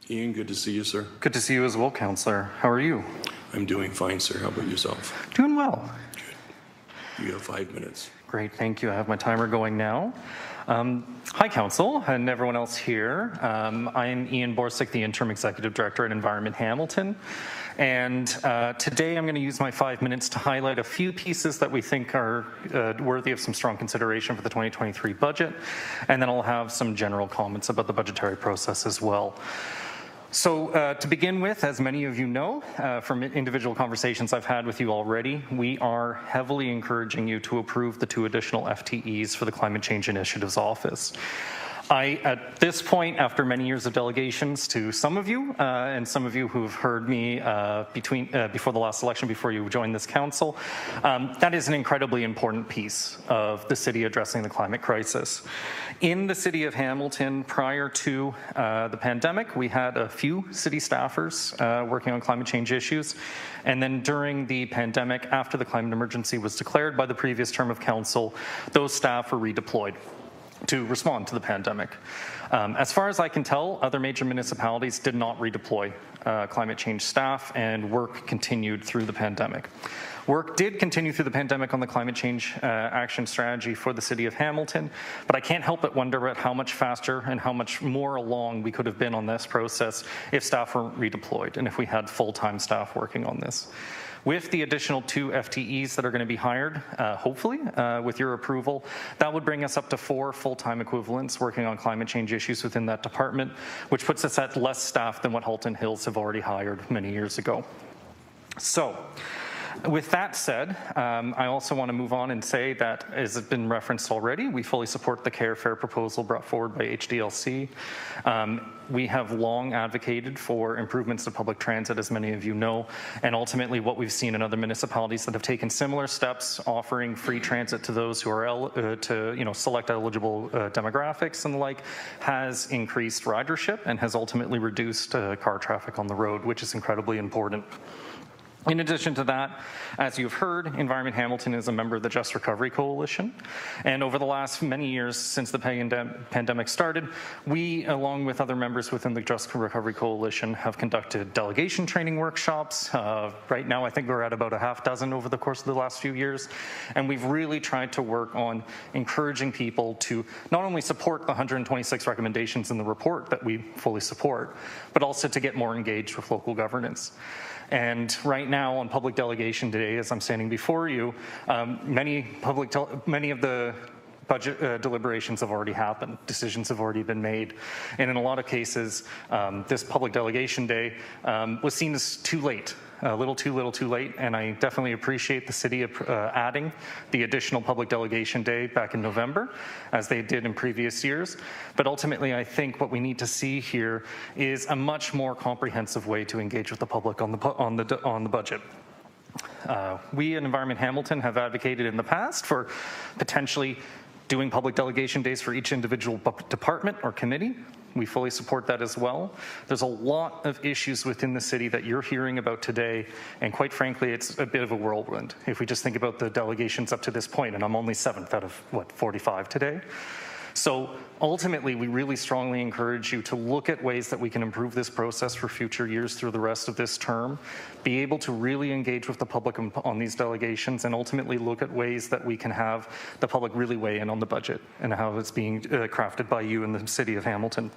Ian, good to see you, sir. Good to see you as well, Councillor. How are you? I'm doing fine, sir. How about yourself? Doing well. Good. You have 5 minutes. Great, thank you. I have my timer going now. Hi, Council, and everyone else here. I'm Ian Borsuk, the Interim Executive Director at Environment Hamilton. And today I'm going to use my 5 minutes to highlight a few pieces that we think are worthy of some strong consideration for the 2023 budget. And then I'll have some general comments about the budgetary process as well. So to begin with, as many of you know from individual conversations I've had with you already, we are heavily encouraging you to approve the 2 additional FTEs for the Climate Change Initiative's office. At this point, after many years of delegations to some of you, and some of you who've heard me before the last election, before you joined this council, that is an incredibly important piece of the city addressing the climate crisis. In the city of Hamilton, prior to the pandemic, we had a few city staffers working on climate change issues. And then during the pandemic, after the climate emergency was declared by the previous term of council, those staff were redeployed to respond to the pandemic. As far as I can tell, other major municipalities did not redeploy climate change staff, and work continued through the pandemic. Work did continue through the pandemic on the climate change action strategy for the city of Hamilton, but I can't help but wonder at how much faster and how much more along we could have been on this process if staff were redeployed and if we had full-time staff working on this. With the additional 2 FTEs that are going to be hired, hopefully, with your approval, that would bring us up to 4 full-time equivalents working on climate change issues within that department, which puts us at less staff than what Halton Hills have already hired many years ago. So, with that said, I also want to move on and say that, as has been referenced already, we fully support the Care Fair proposal brought forward by HDLC. We have long advocated for improvements to public transit, as many of you know, and ultimately what we've seen in other municipalities that have taken similar steps, offering free transit to those who are select eligible demographics and the like, has increased ridership and has ultimately reduced car traffic on the road, which is incredibly important. In addition to that, as you've heard, Environment Hamilton is a member of the Just Recovery Coalition. And over the last many years since the pandemic started, we, along with other members within the Just Recovery Coalition, have conducted delegation training workshops. Right now, I think we're at about a half dozen over the course of the last few years. And we've really tried to work on encouraging people to not only support the 126 recommendations in the report that we fully support, but also to get more engaged with local governance. And right now on Public Delegation Day, as I'm standing before you, many of the budget deliberations have already happened. Decisions have already been made. And in a lot of cases, this Public Delegation Day was seen as too late. A little too late, and I definitely appreciate the city adding the additional Public Delegation Day back in November, as they did in previous years. But ultimately, I think what we need to see here is a much more comprehensive way to engage with the public on the budget. We at Environment Hamilton have advocated in the past for potentially doing Public Delegation Days for each individual department or committee. We fully support that as well. There's a lot of issues within the city that you're hearing about today, and quite frankly, it's a bit of a whirlwind. If we just think about the delegations up to this point, and I'm only 7th out of, 45 today? So ultimately, we really strongly encourage you to look at ways that we can improve this process for future years through the rest of this term, be able to really engage with the public on these delegations, and ultimately look at ways that we can have the public really weigh in on the budget and how it's being crafted by you in the city of Hamilton.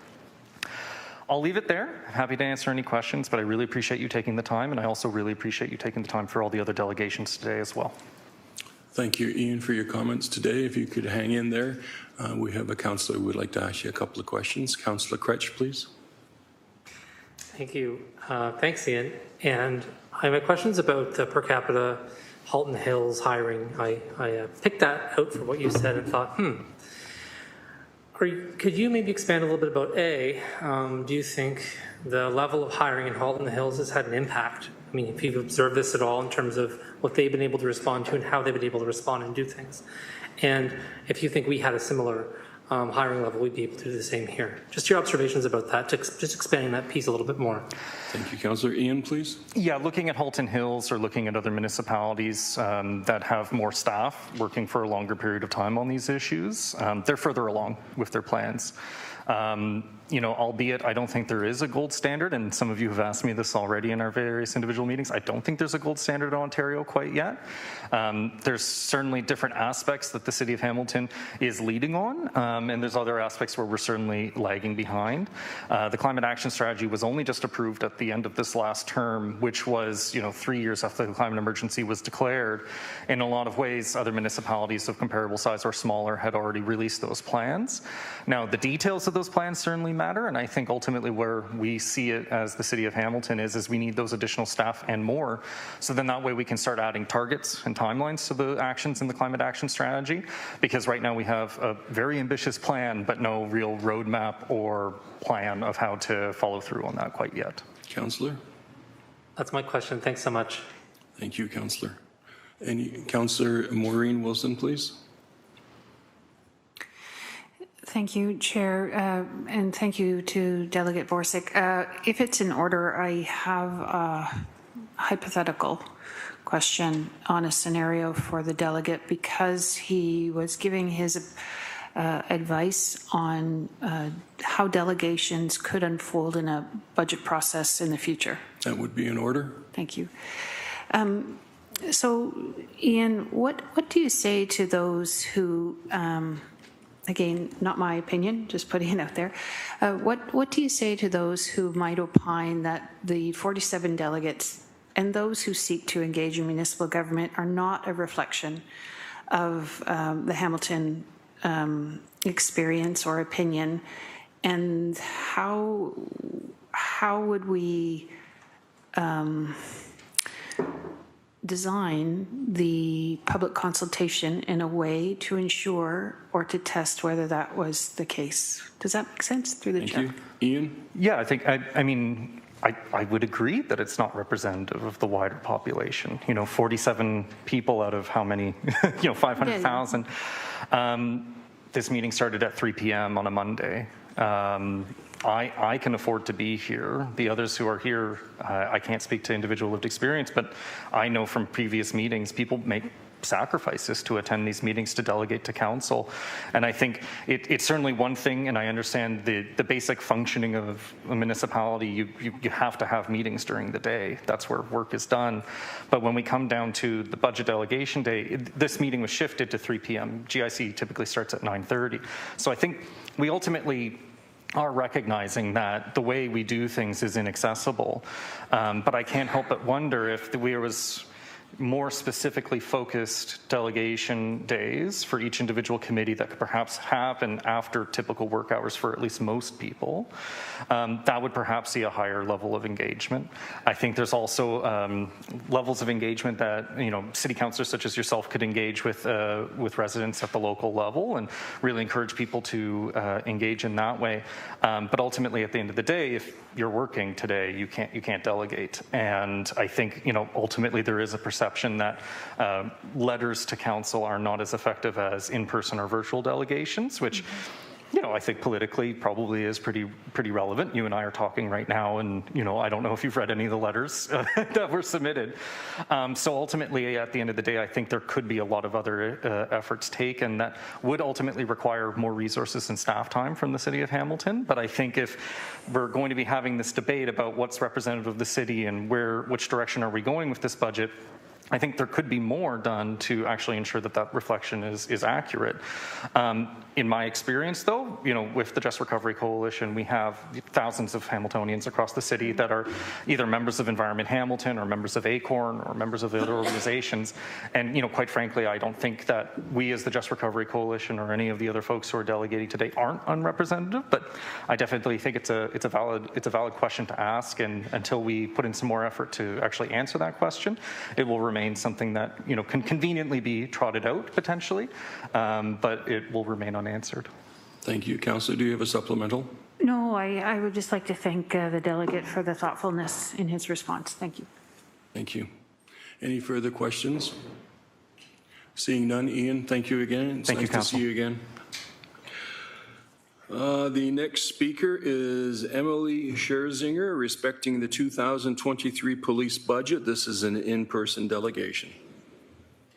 I'll leave it there. I'm happy to answer any questions, but I really appreciate you taking the time, and I also really appreciate you taking the time for all the other delegations today as well. Thank you, Ian, for your comments today. If you could hang in there, we have a councillor who would like to ask you a couple of questions. Councillor Kretsch, please. Thank you. Thanks, Ian. And I have questions about the per capita Halton Hills hiring. I picked that out from what you said and thought, could you maybe expand a little bit about do you think the level of hiring in Halton Hills has had an impact? I mean, if you've observed this at all in terms of what they've been able to respond to and how they've been able to respond and do things. And if you think we had a similar hiring level, we'd be able to do the same here. Just your observations about that, just expanding that piece a little bit more. Thank you, Councillor. Ian, please. Yeah, looking at Halton Hills or looking at other municipalities that have more staff working for a longer period of time on these issues, they're further along with their plans. You know, albeit I don't think there is a gold standard, and some of you have asked me this already in our various individual meetings. I don't think there's a gold standard in Ontario quite yet. There's certainly different aspects that the City of Hamilton is leading on, and there's other aspects where we're certainly lagging behind. The Climate Action Strategy was only just approved at the end of this last term, which was, you know, 3 years after the climate emergency was declared. In a lot of ways, other municipalities of comparable size or smaller had already released those plans. Now, the details of those plans certainly matter, and I think ultimately where we see it as the City of Hamilton is we need those additional staff and more, so then that way we can start adding targets and timelines to the actions in the Climate Action Strategy, because right now we have a very ambitious plan but no real roadmap or plan of how to follow through on that quite yet. Councillor? That's my question. Thanks so much. Thank you, Councillor. Councillor Maureen Wilson, please. Thank you, Chair, and thank you to Delegate Borsuk. If it's in order, I have a hypothetical question on a scenario for the delegate, because he was giving his advice on how delegations could unfold in a budget process in the future. That would be in order. Thank you. So, Ian, what do you say to those who, again, not my opinion, just putting it out there, what do you say to those who might opine that the 47 delegates and those who seek to engage in municipal government are not a reflection of the Hamilton experience or opinion, and how would we design the public consultation in a way to ensure or to test whether that was the case? Does that make sense through the chair? Thank you. Ian? Yeah, I think, I mean, I would agree that it's not representative of the wider population. You know, 47 people out of how many, 500,000. This meeting started at 3 p.m. on a Monday. I can afford to be here. The others who are here, I can't speak to individual lived experience, but I know from previous meetings, people make sacrifices to attend these meetings to delegate to council. And I think it's certainly one thing, and I understand the basic functioning of a municipality. You have to have meetings during the day. That's where work is done. But when we come down to the budget delegation day, this meeting was shifted to 3 p.m. GIC typically starts at 9:30. So I think we ultimately are recognizing that the way we do things is inaccessible. But I can't help but wonder if there was more specifically focused delegation days for each individual committee that could perhaps happen after typical work hours for at least most people. That would perhaps see a higher level of engagement. I think there's also levels of engagement that, city councillors such as yourself could engage with residents at the local level and really encourage people to engage in that way. But ultimately, at the end of the day, if you're working today, you can't delegate. And I think, ultimately there is a perception that letters to council are not as effective as in-person or virtual delegations, which, I think politically probably is pretty relevant. You and I are talking right now, and, I don't know if you've read any of the letters that were submitted. So ultimately, at the end of the day, I think there could be a lot of other efforts taken that would ultimately require more resources and staff time from the City of Hamilton. But I think if we're going to be having this debate about what's representative of the city and which direction are we going with this budget, I think there could be more done to actually ensure that reflection is accurate. In my experience, though, with the Just Recovery Coalition, we have thousands of Hamiltonians across the city that are either members of Environment Hamilton or members of ACORN or members of other organizations. And, quite frankly, I don't think that we as the Just Recovery Coalition or any of the other folks who are delegating today aren't unrepresentative, but I definitely think it's a valid question to ask, and until we put in some more effort to actually answer that question, it will remain something that can conveniently be trotted out potentially, but it will remain unanswered. Thank you. Councillor, do you have a supplemental? No, I would just like to thank the delegate for the thoughtfulness in his response. Thank you. Thank you. Any further questions? Seeing none, Ian, thank you again. It's nice to see you again. The next speaker is Emily Scherzinger, respecting the 2023 police budget. This is an in-person delegation.